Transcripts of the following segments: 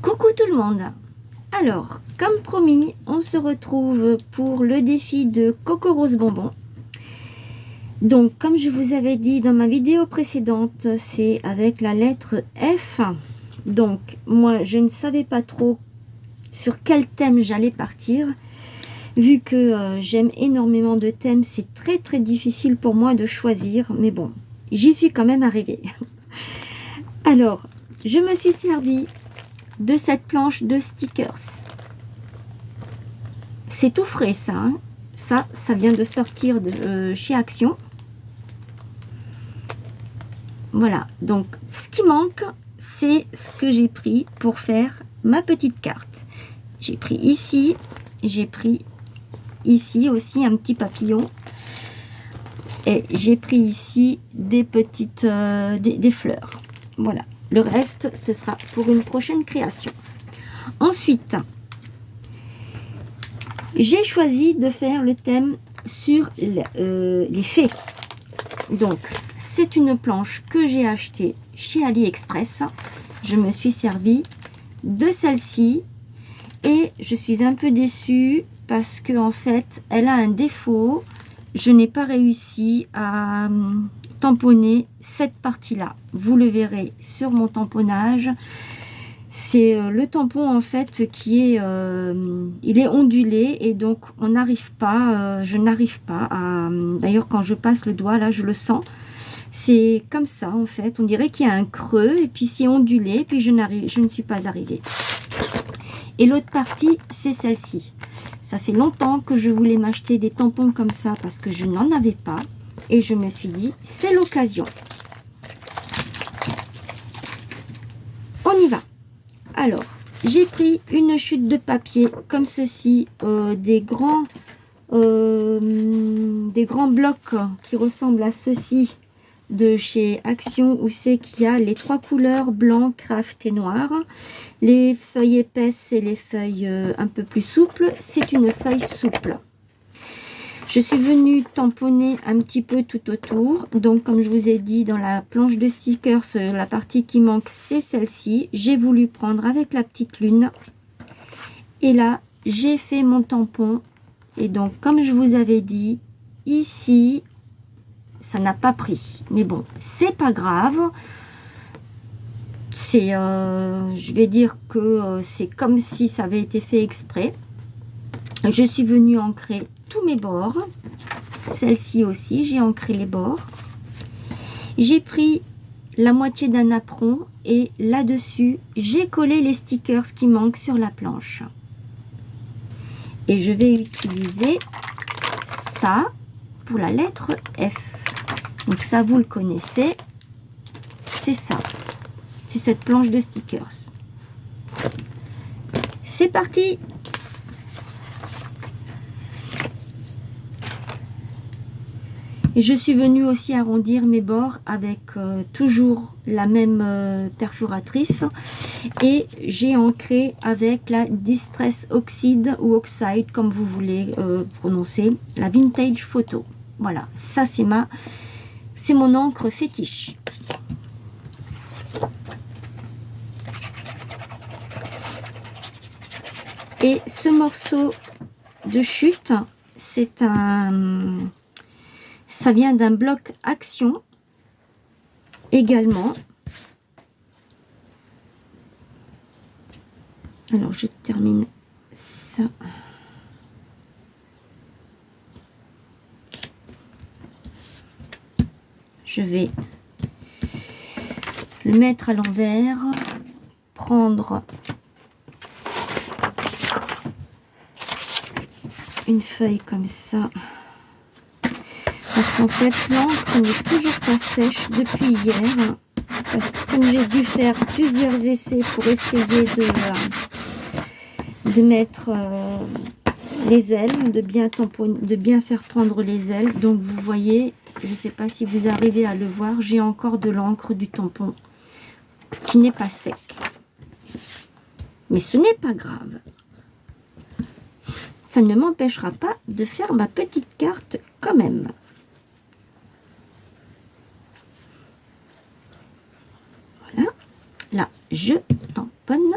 Coucou tout le monde. Alors, comme promis, on se retrouve pour le défi de Coco Rose Bonbon. Donc, comme je vous avais dit dans ma vidéo précédente, c'est avec la lettre F. Donc, moi, je ne savais pas trop sur quel thème j'allais partir. Vu que j'aime énormément de thèmes, c'est très difficile pour moi de choisir. Mais bon, j'y suis quand même arrivée. Alors, je me suis servi de cette planche de stickers. C'est tout frais ça, hein. Ça vient de sortir de chez Action. Voilà, donc ce qui manque, c'est ce que j'ai pris pour faire ma petite carte. J'ai pris ici, j'ai pris ici aussi un petit papillon. Et j'ai pris ici des petites des fleurs. Voilà, le reste, ce sera pour une prochaine création. Ensuite, j'ai choisi de faire le thème sur les fées. Donc, c'est une planche que j'ai achetée chez AliExpress. Je me suis servi de celle-ci et je suis un peu déçue parce que en fait, elle a un défaut. Je n'ai pas réussi à tamponner cette partie-là. Vous le verrez sur mon tamponnage. C'est le tampon en fait qui est, il est ondulé et donc on n'arrive pas, je n'arrive pas à, d'ailleurs quand je passe le doigt là je le sens, c'est comme ça en fait, on dirait qu'il y a un creux et puis c'est ondulé et puis je ne suis pas arrivée. Et l'autre partie c'est celle-ci. Ça fait longtemps que je voulais m'acheter des tampons comme ça parce que je n'en avais pas et je me suis dit c'est l'occasion. On y va. Alors, j'ai pris une chute de papier comme ceci, des grands blocs qui ressemblent à ceci de chez Action où c'est qu'il y a les trois couleurs blanc, craft et noir. Les feuilles épaisses et les feuilles un peu plus souples, c'est une feuille souple. Je suis venue tamponner un petit peu tout autour. Donc, comme je vous ai dit, dans la planche de stickers, la partie qui manque, c'est celle-ci. J'ai voulu prendre avec la petite lune. Et là, j'ai fait mon tampon. Et donc, comme je vous avais dit, ici, ça n'a pas pris. Mais bon, c'est pas grave. C'est, je vais dire que c'est comme si ça avait été fait exprès. Je suis venue ancrer tous mes bords. Celle-ci aussi, j'ai ancré les bords. J'ai pris la moitié d'un apron et là-dessus, j'ai collé les stickers qui manquent sur la planche. Et je vais utiliser ça pour la lettre F. Donc ça, vous le connaissez. C'est ça. C'est cette planche de stickers. C'est parti! Et je suis venue aussi arrondir mes bords avec toujours la même perforatrice. Et j'ai ancré avec la Distress Oxide ou Oxide, comme vous voulez prononcer, la Vintage Photo. Voilà, ça c'est mon encre fétiche. Et ce morceau de chute, c'est un... Ça vient d'un bloc Action également. Alors, je termine ça. Je vais le mettre à l'envers, prendre une feuille comme ça. Parce qu'en fait, l'encre n'est toujours pas sèche depuis hier. Comme j'ai dû faire plusieurs essais pour essayer de mettre les ailes, de bien tamponner, de bien faire prendre les ailes. Donc vous voyez, je ne sais pas si vous arrivez à le voir, j'ai encore de l'encre du tampon qui n'est pas sec. Mais ce n'est pas grave. Ça ne m'empêchera pas de faire ma petite carte quand même. Là, je tamponne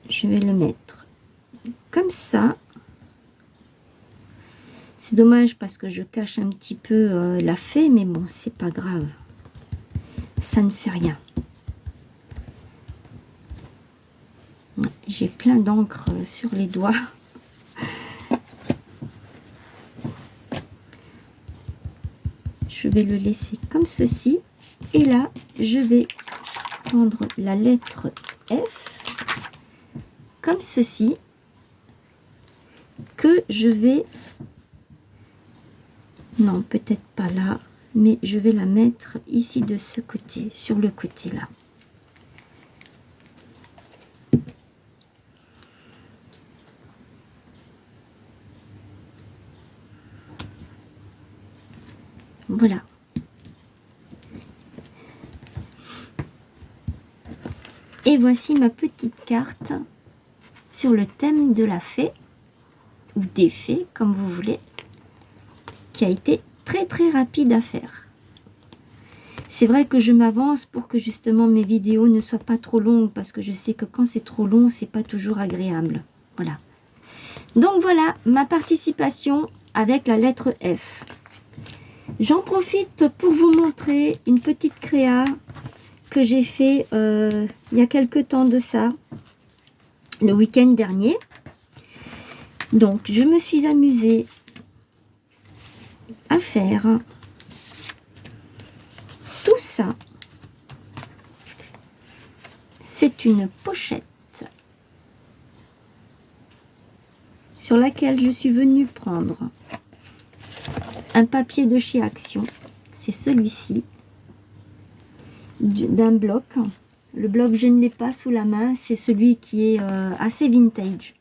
je vais le mettre comme ça. C'est dommage parce que je cache un petit peu la fée, mais bon, c'est pas grave. Ça ne fait rien. J'ai plein d'encre sur les doigts. Je vais le laisser comme ceci. Et là, je vais prendre la lettre F, comme ceci, que je vais... Non, peut-être pas là, mais je vais la mettre ici de ce côté, sur le côté là. Voilà. Et voici ma petite carte sur le thème de la fée, ou des fées, comme vous voulez, qui a été très rapide à faire. C'est vrai que je m'avance pour que justement mes vidéos ne soient pas trop longues, parce que je sais que quand c'est trop long, c'est pas toujours agréable. Voilà. Donc voilà ma participation avec la lettre F. J'en profite pour vous montrer une petite créa que j'ai fait il y a quelque temps de ça, le week-end dernier. Donc je me suis amusée à faire tout ça. C'est une pochette sur laquelle je suis venue prendre un papier de chez Action. C'est celui-ci, d'un bloc. Le bloc, je ne l'ai pas sous la main, c'est celui qui est assez vintage.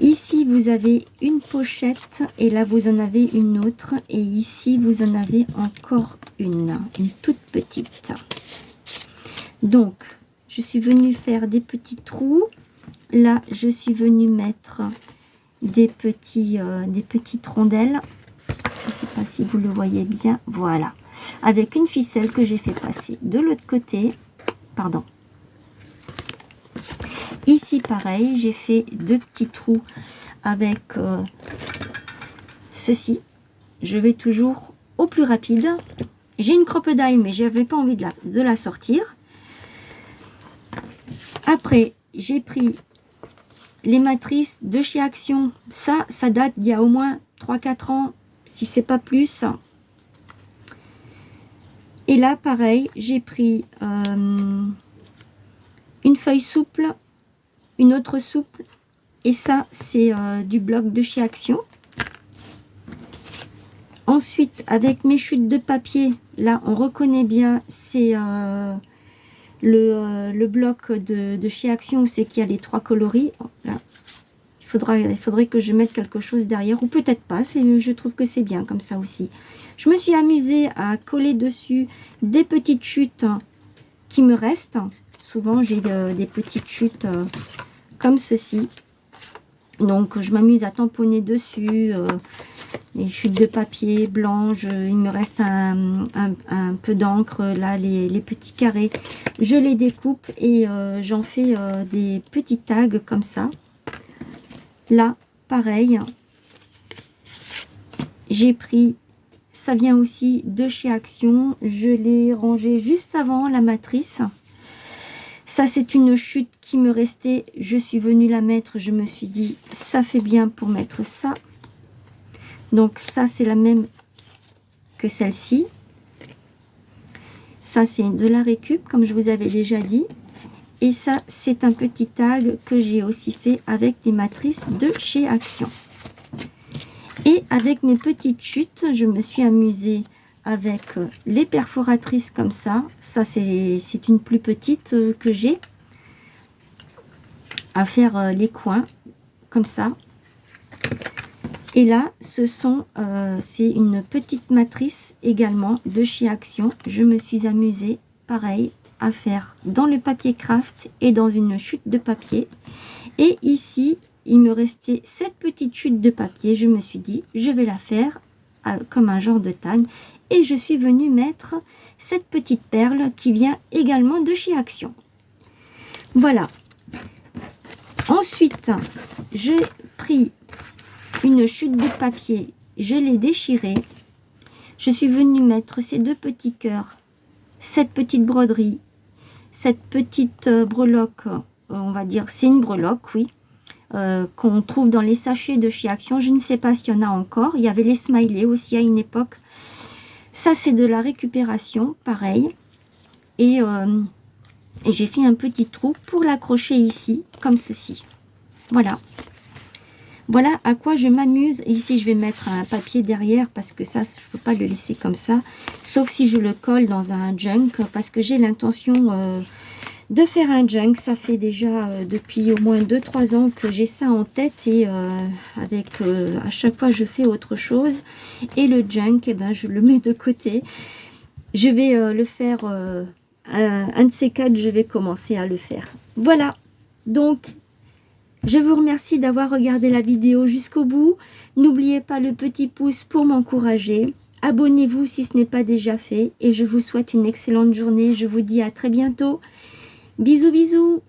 Ici, vous avez une pochette et là, vous en avez une autre. Et ici, vous en avez encore une toute petite. Donc, je suis venue faire des petits trous. Là, je suis venue mettre des petites rondelles. Je ne sais pas si vous le voyez bien. Voilà. Avec une ficelle que j'ai fait passer de l'autre côté. Pardon. Ici, pareil, j'ai fait deux petits trous avec ceci. Je vais toujours au plus rapide. J'ai une crocodile, mais je n'avais pas envie de la sortir. Après, j'ai pris les matrices de chez Action. Ça date d'il y a au moins 3-4 ans, si c'est pas plus. Et là, pareil, j'ai pris une feuille souple, une autre souple, et ça, c'est du bloc de chez Action. Ensuite, avec mes chutes de papier, là, on reconnaît bien, c'est le bloc de chez Action, c'est qu'il y a les 3 coloris. Là. Il faudrait que je mette quelque chose derrière, ou peut-être pas, je trouve que c'est bien comme ça aussi. Je me suis amusée à coller dessus des petites chutes qui me restent. Souvent, j'ai des petites chutes comme ceci. Donc, je m'amuse à tamponner dessus les chutes de papier blanche. Il me reste un peu d'encre, là, les petits carrés. Je les découpe et j'en fais des petits tags comme ça. Là, pareil, j'ai pris, ça vient aussi de chez Action, je l'ai rangé juste avant la matrice. Ça, c'est une chute qui me restait, je suis venue la mettre, je me suis dit, ça fait bien pour mettre ça. Donc ça, c'est la même que celle-ci. Ça, c'est de la récup, comme je vous avais déjà dit. Et ça, c'est un petit tag que j'ai aussi fait avec les matrices de chez Action. Et avec mes petites chutes, je me suis amusée avec les perforatrices comme ça. Ça, c'est une plus petite que j'ai. À faire les coins comme ça. Et là, c'est une petite matrice également de chez Action. Je me suis amusée, pareil, à faire dans le papier craft et dans une chute de papier. Et ici, il me restait cette petite chute de papier. Je me suis dit, je vais la faire comme un genre de tag. Et je suis venue mettre cette petite perle qui vient également de chez Action. Voilà. Ensuite, j'ai pris une chute de papier, je l'ai déchirée. Je suis venue mettre ces deux petits cœurs, cette petite broderie, cette petite breloque, on va dire, c'est une breloque, oui, qu'on trouve dans les sachets de chez Action. Je ne sais pas s'il y en a encore. Il y avait les smileys aussi à une époque. Ça, c'est de la récupération, pareil. Et j'ai fait un petit trou pour l'accrocher ici, comme ceci. Voilà. Voilà à quoi je m'amuse. Ici, je vais mettre un papier derrière parce que ça, je ne peux pas le laisser comme ça. Sauf si je le colle dans un junk parce que j'ai l'intention de faire un junk. Ça fait déjà depuis au moins 2-3 ans que j'ai ça en tête et à chaque fois, je fais autre chose. Et le junk, eh ben, je le mets de côté. Je vais le faire, un de ces quatre, je vais commencer à le faire. Voilà, donc... je vous remercie d'avoir regardé la vidéo jusqu'au bout. N'oubliez pas le petit pouce pour m'encourager. Abonnez-vous si ce n'est pas déjà fait. Et je vous souhaite une excellente journée. Je vous dis à très bientôt. Bisous, bisous.